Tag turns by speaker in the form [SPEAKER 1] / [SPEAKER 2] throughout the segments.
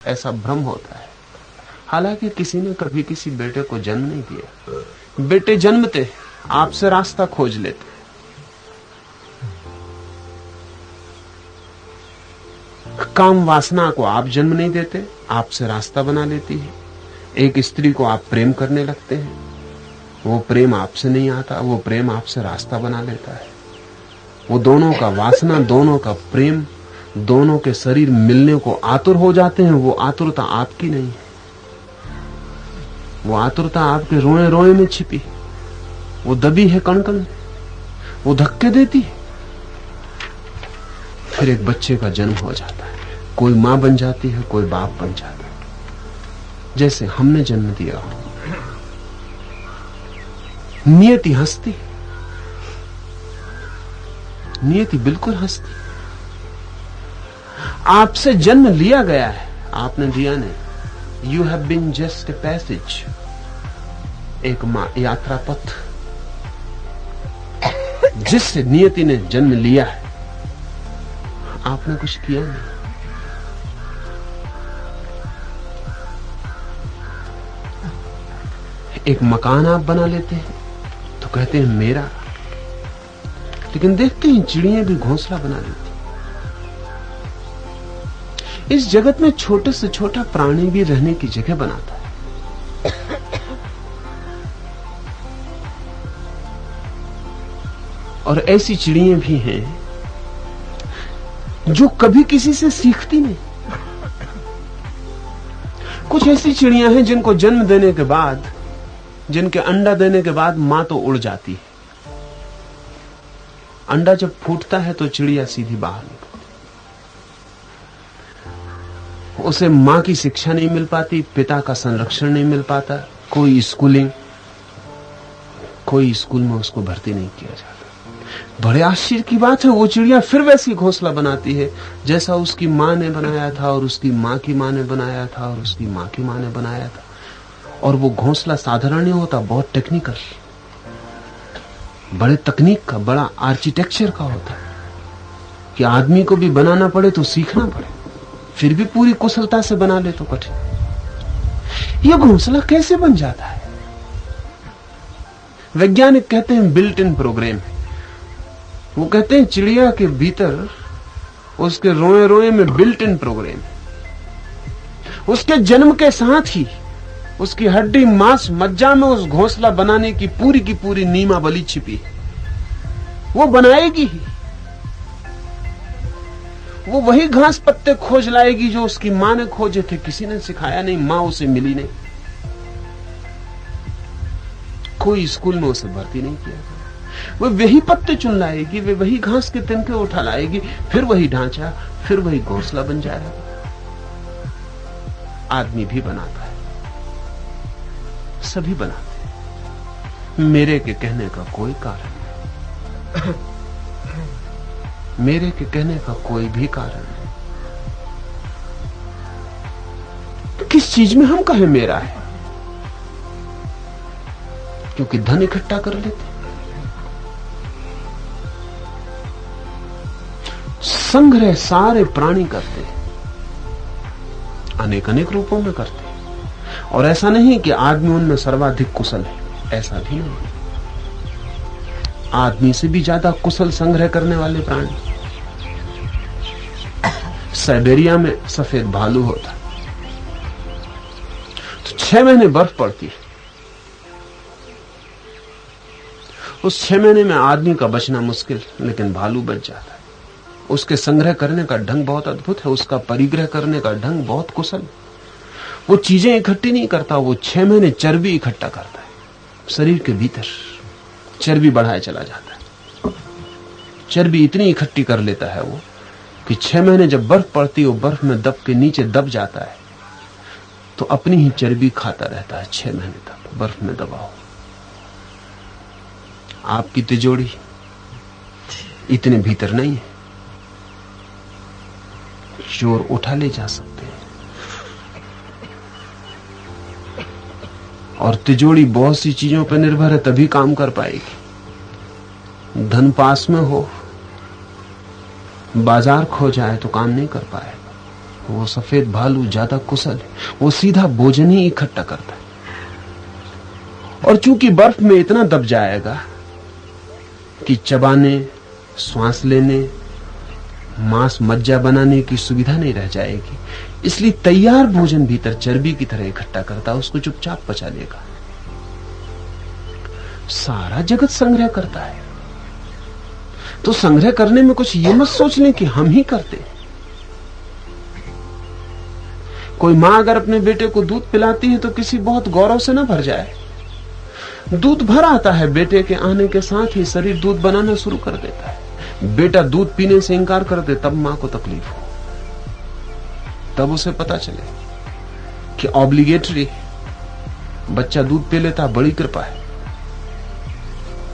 [SPEAKER 1] ऐसा भ्रम होता है। हालांकि किसी ने कभी किसी बेटे को जन्म नहीं दिया। बेटे जन्मते आपसे रास्ता खोज लेते। काम वासना को आप जन्म नहीं देते, आपसे रास्ता बना लेती है। एक स्त्री को आप प्रेम करने लगते हैं, वो प्रेम आपसे नहीं आता, वो प्रेम आपसे रास्ता बना लेता है। वो दोनों का वासना, दोनों का प्रेम, दोनों के शरीर मिलने को आतुर हो जाते हैं। वो आतुरता आपकी नहीं है, वो आतुरता आपके रोए रोए में छिपी, वो दबी है कण कण में, वो धक्के देती है। फिर एक बच्चे का जन्म हो जाता है, कोई मां बन जाती है, कोई बाप बन जाता है, जैसे हमने जन्म दिया हो। नियति हंसती, नियति बिल्कुल हंसती। आपसे जन्म लिया गया है, आपने दिया नहीं। You have been just a passage, एक यात्रा पथ जिससे नियति ने जन्म लिया है। आपने कुछ किया नहीं। एक मकान आप बना लेते हैं तो कहते हैं मेरा, लेकिन देखते हैं चिड़ियां भी घोंसला बना लेती। इस जगत में छोटे से छोटा प्राणी भी रहने की जगह बनाता है। और ऐसी चिड़ियां भी हैं जो कभी किसी से सीखती नहीं। कुछ ऐसी चिड़ियां हैं जिनको जन्म देने के बाद, जिनके अंडा देने के बाद मां तो उड़ जाती है। अंडा जब फूटता है तो चिड़िया सीधी बाहर निकलती। उसे मां की शिक्षा नहीं मिल पाती, पिता का संरक्षण नहीं मिल पाता, कोई स्कूलिंग, कोई स्कूल में उसको भर्ती नहीं किया जाता। बड़े आश्चर्य की बात है, वो चिड़िया फिर वैसी घोंसला बनाती है जैसा उसकी मां ने बनाया था, और उसकी मां की मां ने बनाया था, और उसकी मां की मां ने बनाया था। और वो घोंसला साधारण नहीं होता, बहुत टेक्निकल, बड़े तकनीक का, बड़ा आर्किटेक्चर का होता है कि आदमी को भी बनाना पड़े तो सीखना पड़े, फिर भी पूरी कुशलता से बना ले तो कठिन। यह घोंसला कैसे बन जाता है? वैज्ञानिक कहते हैं बिल्ट इन प्रोग्राम। वो कहते हैं चिड़िया के भीतर, उसके रोए रोए में बिल्ट इन प्रोग्राम। उसके जन्म के साथ ही उसकी हड्डी, मांस, मज्जा में उस घोंसला बनाने की पूरी नीमावली छिपी है। वो बनाएगी ही, वो वही घास पत्ते खोज लाएगी जो उसकी मां ने खोजे थे। किसी ने सिखाया नहीं, मां उसे मिली नहीं, कोई स्कूल में उसे भर्ती नहीं किया गया। वो वही पत्ते चुन लाएगी, वे वही घास के तिनके उठा लाएगी, फिर वही ढांचा, फिर वही घोंसला बन जाएगा। आदमी भी बनाता है, सभी बनाते हैं। मेरे के कहने का कोई कारण नहीं, मेरे के कहने का कोई भी कारण नहीं। तो किस चीज में हम कहें मेरा है? क्योंकि धन इकट्ठा कर लेते। संग्रह सारे प्राणी करते हैं, अनेक अनेक रूपों में करते हैं। और ऐसा नहीं कि आदमी उनमें सर्वाधिक कुशल है, ऐसा भी नहीं। आदमी से भी ज्यादा कुशल संग्रह करने वाले प्राणी। साइबेरिया में सफेद भालू होता, तो 6 महीने बर्फ पड़ती है। उस 6 महीने में आदमी का बचना मुश्किल, लेकिन भालू बच जाता है। उसके संग्रह करने का ढंग बहुत अद्भुत है, उसका परिग्रह करने का ढंग बहुत कुशल है। वो चीजें इकट्ठी नहीं करता, वो 6 महीने चर्बी इकट्ठा करता है। शरीर के भीतर चर्बी बढ़ाया चला जाता है। चर्बी इतनी इकट्ठी कर लेता है वो कि 6 महीने जब बर्फ पड़ती है, वो बर्फ में दब के नीचे दब जाता है, तो अपनी ही चर्बी खाता रहता है 6 महीने तक बर्फ में दबा हो। आपकी तिजोरी इतने भीतर नहीं है, चोर उठा ले जा सकते हैं। और तिजोरी बहुत सी चीजों पर निर्भर है, तभी काम कर पाएगी। धन पास में हो, बाजार खो जाए तो काम नहीं कर पाएगा। वो सफेद भालू ज्यादा कुशल है, वो सीधा भोजन ही इकट्ठा करता है। और चूंकि बर्फ में इतना दब जाएगा कि चबाने, श्वास लेने, मांस मज्जा बनाने की सुविधा नहीं रह जाएगी, इसलिए तैयार भोजन भीतर चर्बी की तरह इकट्ठा करता है, उसको चुपचाप पचा लेगा। सारा जगत संग्रह करता है, तो संग्रह करने में कुछ ये मत सोच लें कि हम ही करते। कोई मां अगर अपने बेटे को दूध पिलाती है तो किसी बहुत गौरव से न भर जाए। दूध भर आता है, बेटे के आने के साथ ही शरीर दूध बनाना शुरू कर देता है। बेटा दूध पीने से इंकार कर दे, तब मां को तकलीफ हो, तब उसे पता चले कि ऑब्लिगेटरी बच्चा दूध पी लेता, बड़ी कृपा है,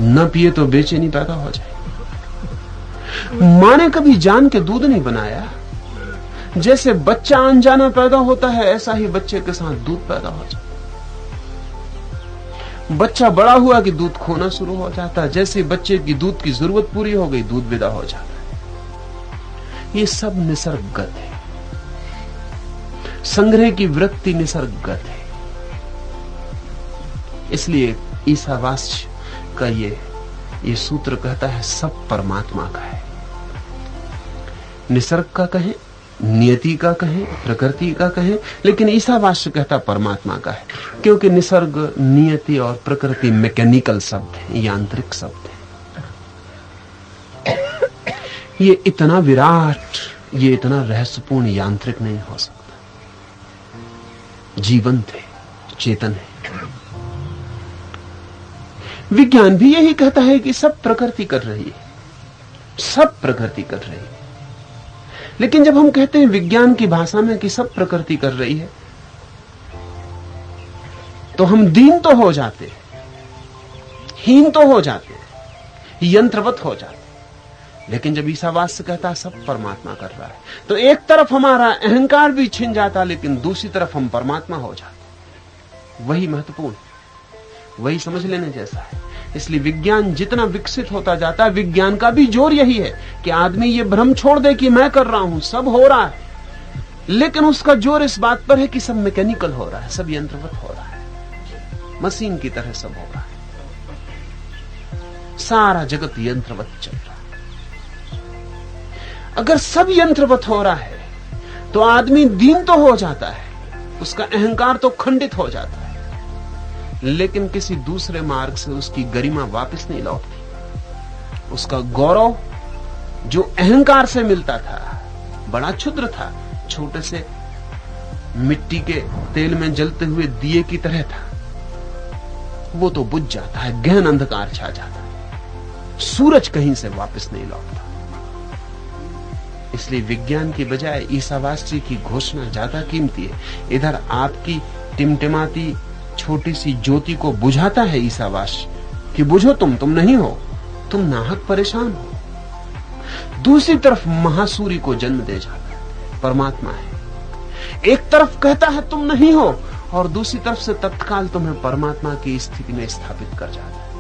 [SPEAKER 1] न पिए तो बेचैनी पैदा हो जाए। मां ने कभी जान के दूध नहीं बनाया। जैसे बच्चा अनजाना पैदा होता है, ऐसा ही बच्चे के साथ दूध पैदा हो जाता है। बच्चा बड़ा हुआ कि दूध खोना शुरू हो जाता है। जैसे बच्चे की दूध की जरूरत पूरी हो गई, दूध विदा हो जाता है। ये सब निसर्गगत है। संग्रह की वृत्ति निसर्गगत है। इसलिए ईसावास्य का ये सूत्र कहता है सब परमात्मा का है। निसर्ग का कहें, नियति का कहें, प्रकृति का कहें, लेकिन ईसावास्य कहता परमात्मा का है, क्योंकि निसर्ग, नियति और प्रकृति मैकेनिकल शब्द है, यांत्रिक शब्द है। ये इतना विराट, ये इतना रहस्यपूर्ण यांत्रिक नहीं हो सकता। जीवंत है, चेतन है। विज्ञान भी यही कहता है कि सब प्रकृति कर रही है, सब प्रकृति कर रही है। लेकिन जब हम कहते हैं विज्ञान की भाषा में कि सब प्रकृति कर रही है, तो हम दीन तो हो जाते, हीन तो हो जाते, यंत्रवत हो जाते। लेकिन जब ईसावास्य कहता है सब परमात्मा कर रहा है, तो एक तरफ हमारा अहंकार भी छिन जाता, लेकिन दूसरी तरफ हम परमात्मा हो जाते। वही महत्वपूर्ण, वही समझ लेने जैसा है। इसलिए विज्ञान जितना विकसित होता जाता है, विज्ञान का भी जोर यही है कि आदमी ये भ्रम छोड़ दे कि मैं कर रहा हूं, सब हो रहा है। लेकिन उसका जोर इस बात पर है कि सब मैकेनिकल हो रहा है, सब यंत्रवत हो रहा है, मशीन की तरह सब हो रहा है। सारा जगत यंत्रवत चल रहा है। अगर सब यंत्रवत हो रहा है तो आदमी दीन तो हो जाता है, उसका अहंकार तो खंडित हो जाता है, लेकिन किसी दूसरे मार्ग से उसकी गरिमा वापस नहीं लौटती। उसका गौरव जो अहंकार से मिलता था, बड़ा क्षुद्र था, छोटे से मिट्टी के तेल में जलते हुए दिए की तरह था, वो तो बुझ जाता है, गहन अंधकार छा जाता है, सूरज कहीं से वापस नहीं लौटता। इसलिए विज्ञान की बजाय ईसावास्य की घोषणा ज्यादा कीमती है। इधर आपकी टिमटिमाती छोटी सी ज्योति को बुझाता है ईसावास्य कि बुझो, तुम नहीं हो, तुम नाहक परेशान हो। दूसरी तरफ महासूरी को जन्म दे जाता है, परमात्मा है। एक तरफ कहता है तुम नहीं हो, और दूसरी तरफ से तत्काल तुम्हें परमात्मा की स्थिति में स्थापित कर जाता है।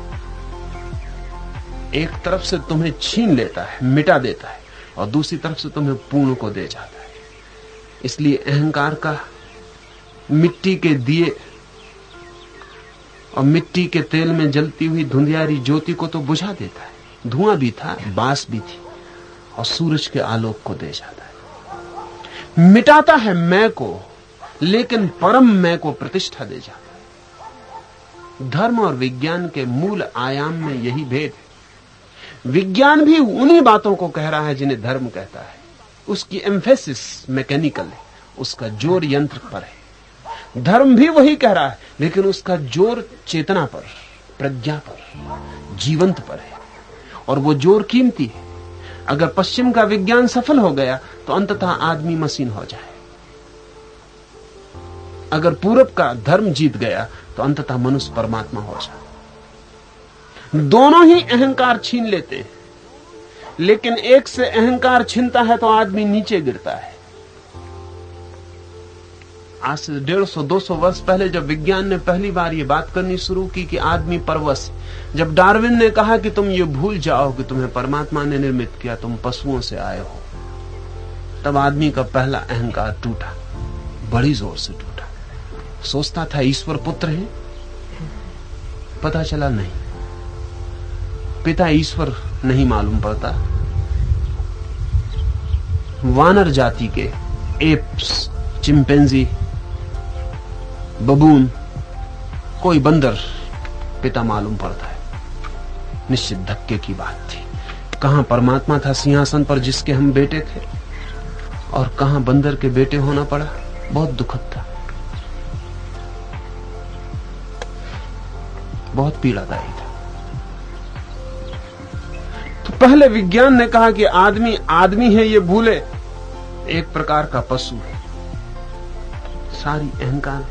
[SPEAKER 1] एक तरफ से तुम्हें छीन लेता है, मिटा देता है, और दूसरी तरफ से तुम्हें पूर्ण को दे जाता है। इसलिए अहंकार का मिट्टी के दिए और मिट्टी के तेल में जलती हुई धुंधियारी ज्योति को तो बुझा देता है, धुआं भी था, बास भी थी, और सूरज के आलोक को दे जाता है। मिटाता है मैं को, लेकिन परम मैं को प्रतिष्ठा दे जाता है। धर्म और विज्ञान के मूल आयाम में यही भेद है। विज्ञान भी उन्हीं बातों को कह रहा है जिन्हें धर्म कहता है। उसकी एम्फेसिस मैकेनिकल है, उसका जोर यंत्र पर है। धर्म भी वही कह रहा है, लेकिन उसका जोर चेतना पर, प्रज्ञा पर, जीवंत पर है, और वो जोर कीमती है। अगर पश्चिम का विज्ञान सफल हो गया तो अंततः आदमी मशीन हो जाए। अगर पूरब का धर्म जीत गया तो अंततः मनुष्य परमात्मा हो जाए। दोनों ही अहंकार छीन लेते हैं, लेकिन एक से अहंकार छीनता है तो आदमी नीचे गिरता है। आज से 150-200 वर्ष पहले जब विज्ञान ने पहली बार ये बात करनी शुरू की कि आदमी परवश, जब डार्विन ने कहा कि तुम ये भूल जाओ कि तुम्हें परमात्मा ने निर्मित किया, तुम पशुओं से आए हो, तब आदमी का पहला अहंकार टूटा, बड़ी जोर से टूटा। सोचता था ईश्वर पुत्र है, पता चला नहीं, पिता ईश्वर नहीं मालूम पड़ता। वानर जाति के एप्स, चिंपैंजी, बबून, कोई बंदर पिता मालूम पड़ता है। निश्चित धक्के की बात थी। कहां परमात्मा था सिंहासन पर जिसके हम बेटे थे, और कहां बंदर के बेटे होना पड़ा। बहुत दुखद था, बहुत पीड़ादायी था। तो पहले विज्ञान ने कहा कि आदमी आदमी है ये भूले, एक प्रकार का पशु है। सारी अहंकार,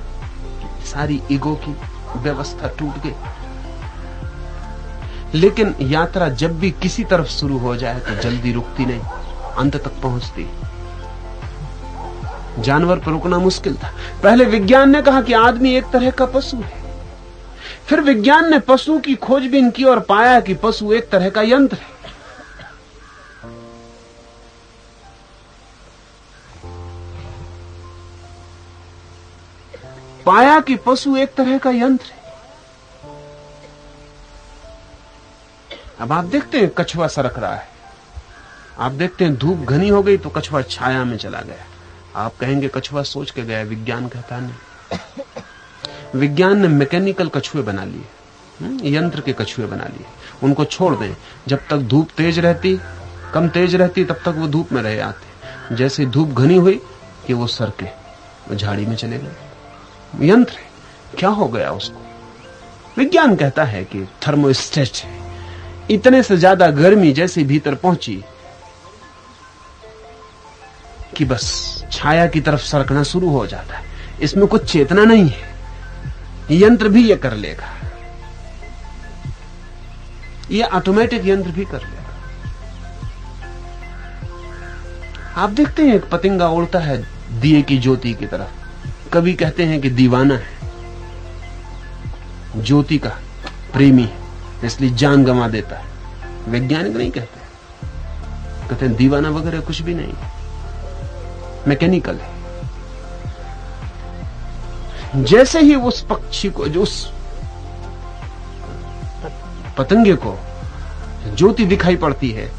[SPEAKER 1] सारी ईगो की व्यवस्था टूट गई। लेकिन यात्रा जब भी किसी तरफ शुरू हो जाए तो जल्दी रुकती नहीं, अंत तक पहुंचती। जानवर पर रुकना मुश्किल था। पहले विज्ञान ने कहा कि आदमी एक तरह का पशु है। फिर विज्ञान ने पशु की खोजबीन की और पाया कि पशु एक तरह का यंत्र है। पाया कि पशु एक तरह का यंत्र है। अब आप देखते हैं कछुआ सरक रहा है, आप देखते हैं धूप घनी हो गई तो कछुआ छाया में चला गया। आप कहेंगे कछुआ सोच के गया, विज्ञान कहता नहीं। विज्ञान ने मैकेनिकल कछुए बना लिए, यंत्र के कछुए बना लिए। उनको छोड़ दें, जब तक धूप तेज रहती, कम तेज रहती, तब तक वो धूप में रह आते। जैसे धूप घनी हुई कि वो सरके, वो झाड़ी में चले गए। यंत्र है, क्या हो गया उसको? विज्ञान कहता है कि थर्मोस्टेट है। इतने से ज्यादा गर्मी जैसे भीतर पहुंची कि बस छाया की तरफ सरकना शुरू हो जाता है। इसमें कुछ चेतना नहीं है, यंत्र भी ये कर लेगा, ये ऑटोमेटिक यंत्र भी कर लेगा। आप देखते हैं एक पतंगा उड़ता है दिए की ज्योति की तरफ। कभी कहते हैं कि दीवाना है, ज्योति का प्रेमी है, इसलिए जान गंवा देता है। वैज्ञानिक नहीं कहते, कहते हैं दीवाना वगैरह कुछ भी नहीं, मैकेनिकल है। जैसे ही उस पक्षी को, जो उस पतंगे को ज्योति दिखाई पड़ती है,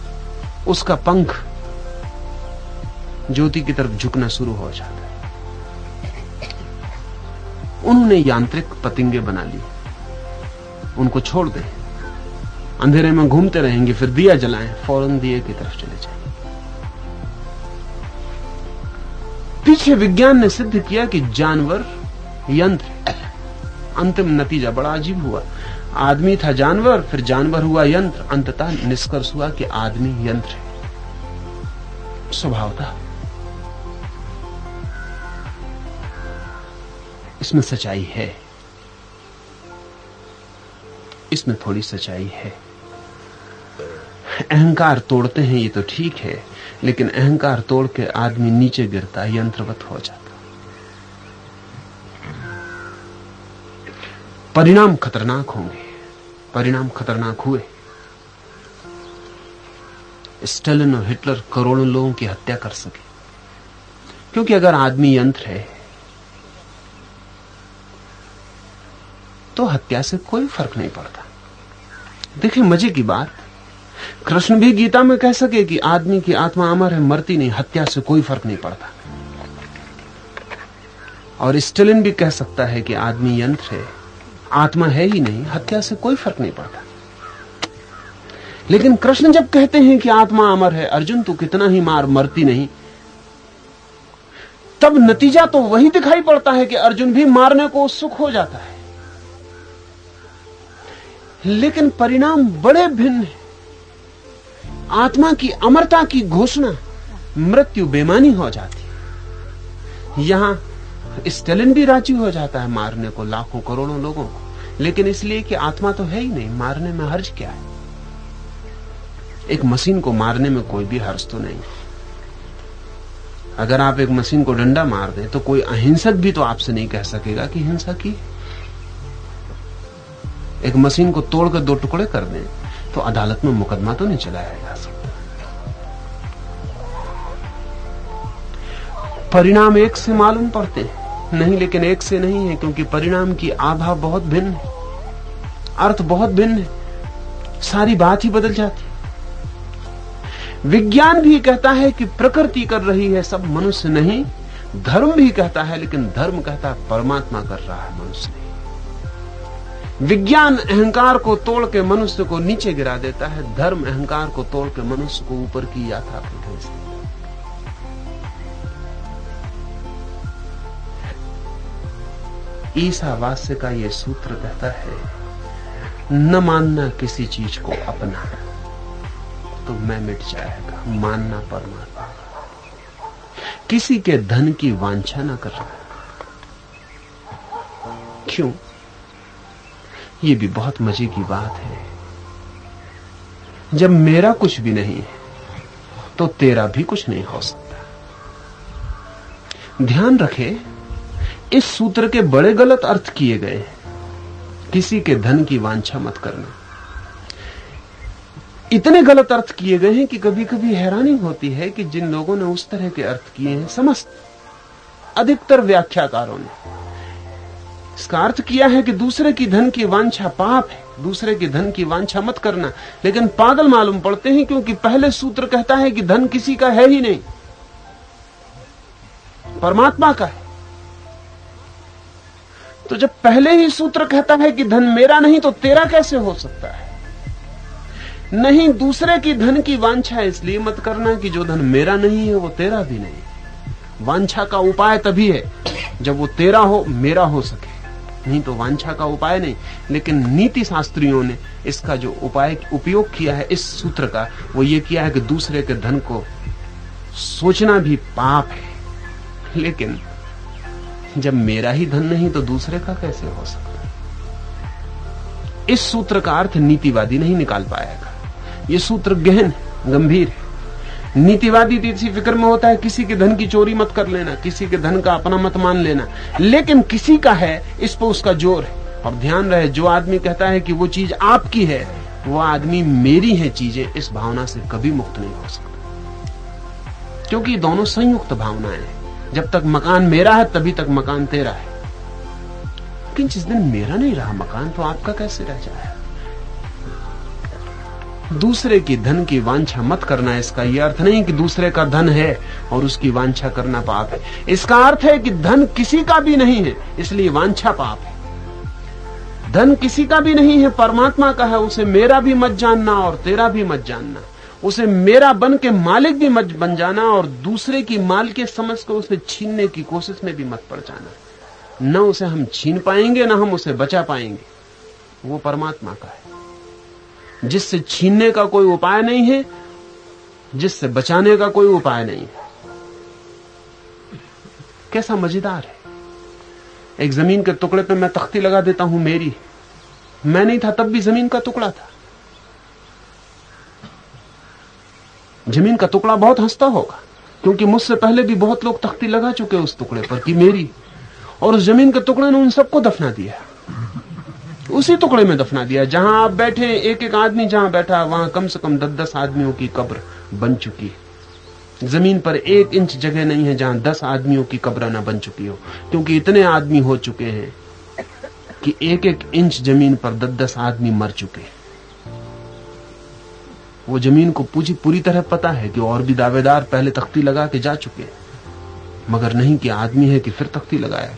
[SPEAKER 1] उसका पंख ज्योति की तरफ झुकना शुरू हो जाता है। उन्होंने यांत्रिक पतंगे बना लिए, उनको छोड़ दें, अंधेरे में घूमते रहेंगे, फिर दिया जलाएं, फौरन दिए की तरफ चले जाएंगे। पीछे विज्ञान ने सिद्ध किया कि जानवर यंत्र है। अंतिम नतीजा बड़ा अजीब हुआ। आदमी था जानवर, फिर जानवर हुआ यंत्र, अंततः निष्कर्ष हुआ कि आदमी यंत्र है स्वभावतः। इसमें सच्चाई है, इसमें थोड़ी सच्चाई है। अहंकार तोड़ते हैं ये तो ठीक है, लेकिन अहंकार तोड़ के आदमी नीचे गिरता, यंत्रवत हो जाता। परिणाम खतरनाक होंगे, परिणाम खतरनाक हुए। स्टालिन और हिटलर करोड़ों लोगों की हत्या कर सके, क्योंकि अगर आदमी यंत्र है तो हत्या से कोई फर्क नहीं पड़ता। देखिए मजे की बात, कृष्ण भी गीता में कह सके कि आदमी की आत्मा अमर है, मरती नहीं, हत्या से कोई फर्क नहीं पड़ता। और स्टालिन भी कह सकता है कि आदमी यंत्र है, आत्मा है ही नहीं, हत्या से कोई फर्क नहीं पड़ता। लेकिन कृष्ण जब कहते हैं कि आत्मा अमर है, अर्जुन तू कितना ही मार, मरती नहीं, तब नतीजा तो वही दिखाई पड़ता है कि अर्जुन भी मारने को उत्सुक हो जाता है। लेकिन परिणाम बड़े भिन्न हैं। आत्मा की अमरता की घोषणा मृत्यु बेमानी हो जाती है। यहां स्टालिन भी राजी हो जाता है मारने को लाखों करोड़ों लोगों को, लेकिन इसलिए कि आत्मा तो है ही नहीं, मारने में हर्ज क्या है? एक मशीन को मारने में कोई भी हर्ज तो नहीं। अगर आप एक मशीन को डंडा मार दें तो कोई अहिंसक भी तो आपसे नहीं कह सकेगा कि हिंसा की। एक मशीन को तोड़कर दो टुकड़े कर दें तो अदालत में मुकदमा तो नहीं चलाया जा सकता। परिणाम एक से मालूम पड़ते हैं, नहीं, लेकिन एक से नहीं है, क्योंकि परिणाम की आभा बहुत भिन्न है, अर्थ बहुत भिन्न है, सारी बात ही बदल जाती है। विज्ञान भी कहता है कि प्रकृति कर रही है, सब मनुष्य नहीं। धर्म भी कहता है, लेकिन धर्म कहता है परमात्मा कर रहा है, मनुष्य नहीं। विज्ञान अहंकार को तोड़ के मनुष्य को नीचे गिरा देता है, धर्म अहंकार को तोड़ के मनुष्य को ऊपर की यात्रा पर भेज देता है। ईसावास्य का यह सूत्र कहता है, न मानना किसी चीज को अपना तो मैं मिट जाएगा, मानना परमात्मा। किसी के धन की वांछा न करना। क्यों? ये भी बहुत मजे की बात है। जब मेरा कुछ भी नहीं है तो तेरा भी कुछ नहीं हो सकता। ध्यान रखे, इस सूत्र के बड़े गलत अर्थ किए गए हैं। किसी के धन की वांछा मत करना, इतने गलत अर्थ किए गए हैं कि कभी कभी हैरानी होती है कि जिन लोगों ने उस तरह के अर्थ किए हैं, समस्त अधिकतर व्याख्याकारों ने इसका अर्थ किया है कि दूसरे की धन की वांछा पाप है, दूसरे की धन की वांछा मत करना। लेकिन पागल मालूम पड़ते हैं, क्योंकि पहले सूत्र कहता है कि धन किसी का है ही नहीं, परमात्मा का है। तो जब पहले ही सूत्र कहता है कि धन मेरा नहीं, तो तेरा कैसे हो सकता है? नहीं, दूसरे की धन की वांछा इसलिए मत करना कि जो धन मेरा नहीं है वो तेरा भी नहीं। वांछा का उपाय तभी है जब वो तेरा हो, मेरा हो सके, नहीं तो वांछा का उपाय नहीं। लेकिन नीति शास्त्रियों ने इसका जो उपाय उपयोग किया है इस सूत्र का, वो ये किया है कि दूसरे के धन को सोचना भी पाप है। लेकिन जब मेरा ही धन नहीं तो दूसरे का कैसे हो सकता? इस सूत्र का अर्थ नीतिवादी नहीं निकाल पाएगा। ये सूत्र गहन है, गंभीर है। नीतिवादी तो इसी फिक्र में होता है किसी के धन की चोरी मत कर लेना, किसी के धन का अपना मत मान लेना, लेकिन किसी का है इस पर उसका जोर है। और ध्यान रहे, जो आदमी कहता है कि वो चीज आपकी है, वो आदमी मेरी है चीजें, इस भावना से कभी मुक्त नहीं हो सकता, क्योंकि दोनों संयुक्त भावनाएं हैं। जब तक मकान मेरा है तभी तक मकान तेरा है, लेकिन जिस दिन मेरा नहीं रहा मकान, तो आपका कैसे रह जाए? दूसरे की धन की वांछा मत करना, इसका यह अर्थ नहीं कि दूसरे का धन है और उसकी वांछा करना पाप है। इसका अर्थ है कि धन किसी का भी नहीं है, इसलिए वांछा पाप है। धन किसी का भी नहीं है, परमात्मा का है, उसे मेरा भी मत जानना और तेरा भी मत जानना। उसे मेरा बन के मालिक भी मत बन जाना और दूसरे की माल के समझ को उसे छीनने की कोशिश में भी मत पड़ जाना। न उसे हम छीन पाएंगे, न हम उसे बचा पाएंगे। वो परमात्मा का है, जिससे छीनने का कोई उपाय नहीं है, जिससे बचाने का कोई उपाय नहीं है। कैसा मजेदार है। एक जमीन के टुकड़े पे मैं तख्ती लगा देता हूं, मेरी। मैं नहीं था तब भी जमीन का टुकड़ा था। जमीन का टुकड़ा बहुत हंसता होगा, क्योंकि मुझसे पहले भी बहुत लोग तख्ती लगा चुके उस टुकड़े पर कि मेरी, और उस जमीन के टुकड़े ने उन सबको दफना दिया, उसी टुकड़े में दफना दिया। जहां आप बैठे, एक एक आदमी जहां बैठा, वहां कम से कम 10-10 आदमियों की कब्र बन चुकी है। जमीन पर 1 इंच जगह नहीं है जहां 10 आदमियों की कब्र ना बन चुकी हो, क्योंकि इतने आदमी हो चुके हैं कि 1-1 इंच जमीन पर 10-10 आदमी मर चुके हैं। वो जमीन को पूरी तरह पता है कि और भी दावेदार पहले तख्ती लगा के जा चुके हैं, मगर नहीं कि आदमी है कि फिर तख्ती लगाया।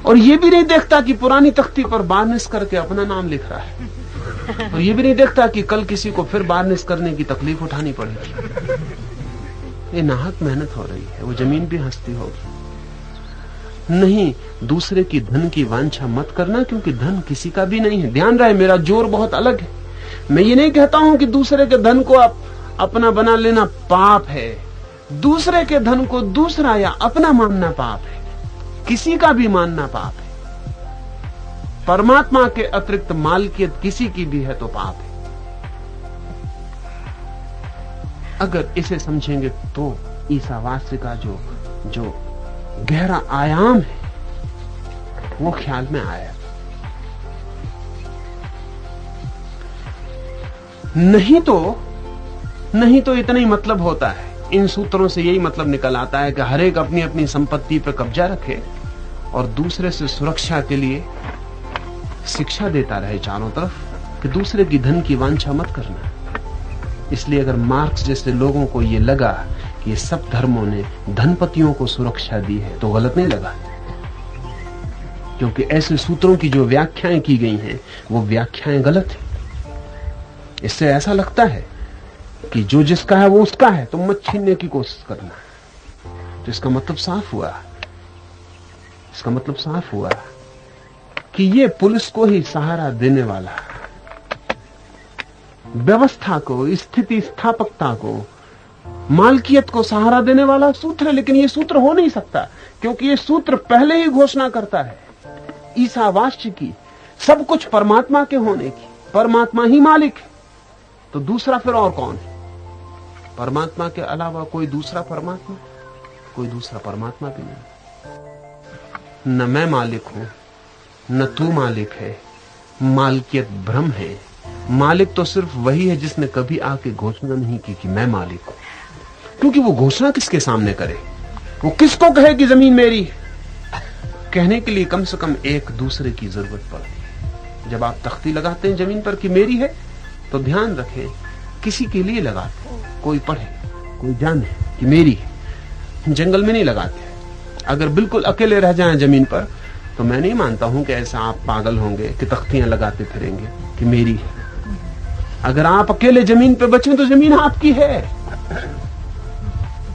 [SPEAKER 1] और ये भी नहीं देखता कि पुरानी तख्ती पर बार्निश करके अपना नाम लिख रहा है, और ये भी नहीं देखता कि कल किसी को फिर बार्निश करने की तकलीफ उठानी पड़ेगी। ये नाहक मेहनत हो रही है, वो जमीन भी हंसती होगी। नहीं, दूसरे की धन की वांछा मत करना, क्योंकि धन किसी का भी नहीं है। ध्यान रहे, मेरा जोर बहुत अलग है। मैं ये नहीं कहता हूं कि दूसरे के धन को अपना बना लेना पाप है। दूसरे के धन को दूसरा या अपना मानना पाप है, किसी का भी मानना पाप है। परमात्मा के अतिरिक्त मालकियत किसी की भी है तो पाप है। अगर इसे समझेंगे तो ईसावास्य का जो गहरा आयाम है वो ख्याल में आया। नहीं तो इतना ही मतलब होता है। इन सूत्रों से यही मतलब निकल आता है कि हर एक अपनी अपनी संपत्ति पर कब्जा रखे और दूसरे से सुरक्षा के लिए शिक्षा देता रहे चारों तरफ कि दूसरे की धन की वांछा मत करना। इसलिए अगर मार्क्स जैसे लोगों को ये लगा कि ये सब धर्मों ने धनपतियों को सुरक्षा दी है तो गलत नहीं लगा, क्योंकि ऐसे सूत्रों की जो व्याख्याएं की गई हैं वो व्याख्याएं गलत है। इससे ऐसा लगता है कि जो जिसका है वो उसका है, तुम मत छीनने की कोशिश करना। तो इसका मतलब साफ हुआ कि ये पुलिस को ही सहारा देने वाला, व्यवस्था को, स्थिति स्थापकता को, मालकियत को सहारा देने वाला सूत्र है। लेकिन ये सूत्र हो नहीं सकता, क्योंकि ये सूत्र पहले ही घोषणा करता है ईसावास्य की, सब कुछ परमात्मा के होने की। परमात्मा ही मालिक है, तो दूसरा फिर और कौन है? परमात्मा के अलावा कोई दूसरा परमात्मा भी नहीं। न मैं मालिक हूं, न तू मालिक है। मालकियत भ्रम है। मालिक तो सिर्फ वही है जिसने कभी आके घोषणा नहीं की कि मैं मालिक हूं। क्योंकि वो घोषणा किसके सामने करे? वो किसको कहे कि जमीन मेरी? कहने के लिए कम से कम एक दूसरे की जरूरत पड़ती है। जब आप तख्ती लगाते हैं जमीन पर कि मेरी है, तो ध्यान रखें किसी के लिए लगाते हैं, कोई पढ़े, कोई जाने कि मेरी है। जंगल में नहीं लगाते। अगर बिल्कुल अकेले रह जाएं जमीन पर, तो मैं नहीं मानता हूं कि ऐसा आप पागल होंगे कि तख्तियां लगाते फिरेंगे कि मेरी है। अगर आप अकेले जमीन पे बचे तो जमीन आपकी है,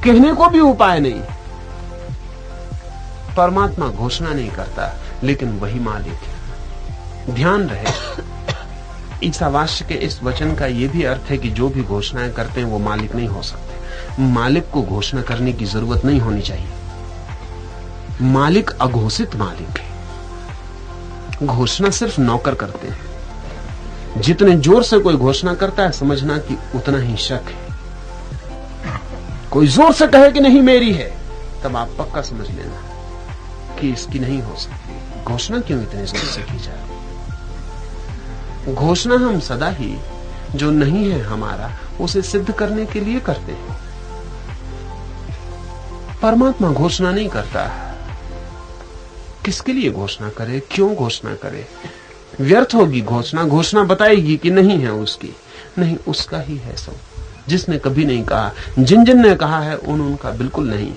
[SPEAKER 1] कहने को भी उपाय नहीं। परमात्मा घोषणा नहीं करता, लेकिन वही मालिक है। ध्यान रहे, ईसावास्य के इस वचन का यह भी अर्थ है कि जो भी घोषणाएं करते हैं वो मालिक नहीं हो सकते। मालिक को घोषणा करने की जरूरत नहीं होनी चाहिए। मालिक अघोषित मालिक है। घोषणा सिर्फ नौकर करते हैं। जितने जोर से कोई घोषणा करता है, समझना कि उतना ही शक है। कोई जोर से कहे कि नहीं मेरी है, तब आप पक्का समझ लेना कि इसकी नहीं हो सकती। घोषणा क्यों इतने जोर से की जाए? घोषणा हम सदा ही जो नहीं है हमारा, उसे सिद्ध करने के लिए करते हैं। परमात्मा घोषणा नहीं करता। किसके लिए घोषणा करे? क्यों घोषणा करे? व्यर्थ होगी घोषणा। घोषणा बताएगी कि नहीं है उसकी, नहीं उसका ही है सब। जिसने कभी नहीं कहा, जिन जिन ने कहा है उनका बिल्कुल नहीं।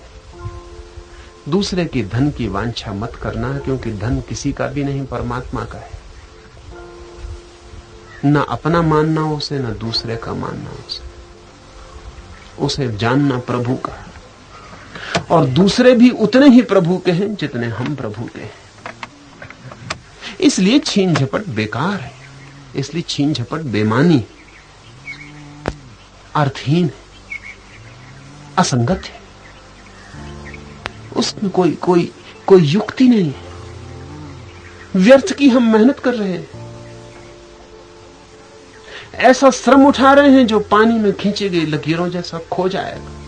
[SPEAKER 1] दूसरे की धन की वांछा मत करना, क्योंकि धन किसी का भी नहीं, परमात्मा का है। न अपना मानना उसे, न दूसरे का मानना उसे जानना प्रभु का। और दूसरे भी उतने ही प्रभु के हैं जितने हम प्रभु के हैं। इसलिए छीन झपट बेकार है। इसलिए छीन झपट बेमानी, अर्थहीन है, असंगत है। उसमें कोई युक्ति नहीं है। व्यर्थ की हम मेहनत कर रहे हैं, ऐसा श्रम उठा रहे हैं जो पानी में खींची गई लकीरों जैसा खो जाएगा।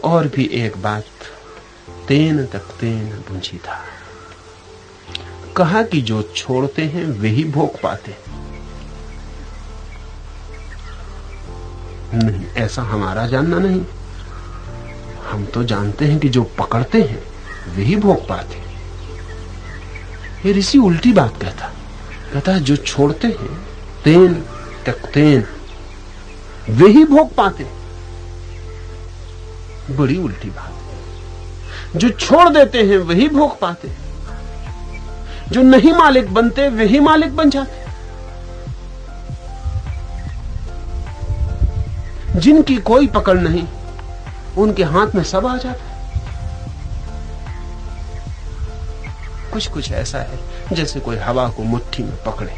[SPEAKER 1] और भी एक बात, तेन तक तेन बुझी था। कहा कि जो छोड़ते हैं वे ही भोग पाते। नहीं, ऐसा हमारा जानना नहीं। हम तो जानते हैं कि जो पकड़ते हैं वे ही भोग पाते। ये ऋषि उल्टी बात कहता है जो छोड़ते हैं तेन तक तेन वे ही भोग पाते। बड़ी उल्टी बात। जो छोड़ देते हैं वही भोग पाते। जो नहीं मालिक बनते वही मालिक बन जाते। जिनकी कोई पकड़ नहीं, उनके हाथ में सब आ जाता है। कुछ ऐसा है जैसे कोई हवा को मुट्ठी में पकड़े।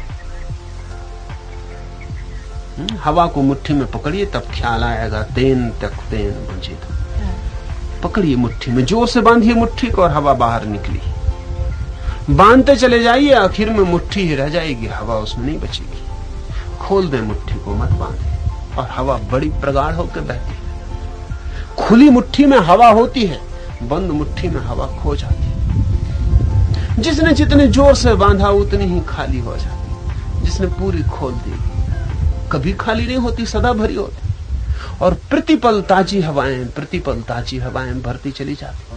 [SPEAKER 1] हवा को मुट्ठी में पकड़िए, तब ख्याल आएगा तेन तक तेन बुझी। पकड़िए मुट्ठी में, जोर से बांधिए मुट्ठी को और हवा बाहर निकली। बांधते चले जाइए, आखिर में मुट्ठी ही रह जाएगी, हवा उसमें नहीं बचेगी। खोल दे मुट्ठी को, मत बांधे, और हवा बड़ी प्रगाढ़ होकर बहती है। खुली मुट्ठी में हवा होती है, बंद मुट्ठी में हवा खो जाती है। जिसने जितने जोर से बांधा उतनी ही खाली हो जाती। जिसने पूरी खोल दी कभी खाली नहीं होती, सदा भरी होती। और प्रतिपल ताजी हवाएं भरती चली जाती।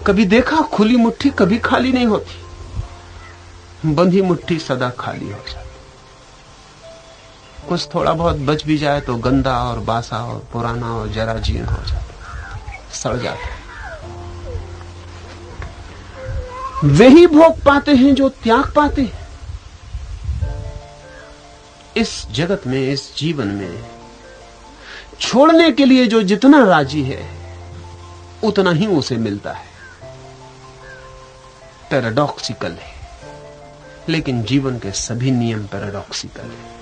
[SPEAKER 1] कभी देखा खुली मुट्ठी कभी खाली नहीं होती, बंधी मुट्ठी सदा खाली हो जाती। कुछ थोड़ा बहुत बच भी जाए तो गंदा और बासा और पुराना और जरा जीर्ण हो जाता, सड़ जाता। वे ही भोग पाते हैं जो त्याग पाते हैं। इस जगत में, इस जीवन में छोड़ने के लिए जो जितना राजी है उतना ही उसे मिलता है। पैराडॉक्सिकल है, लेकिन जीवन के सभी नियम पैराडॉक्सिकल है।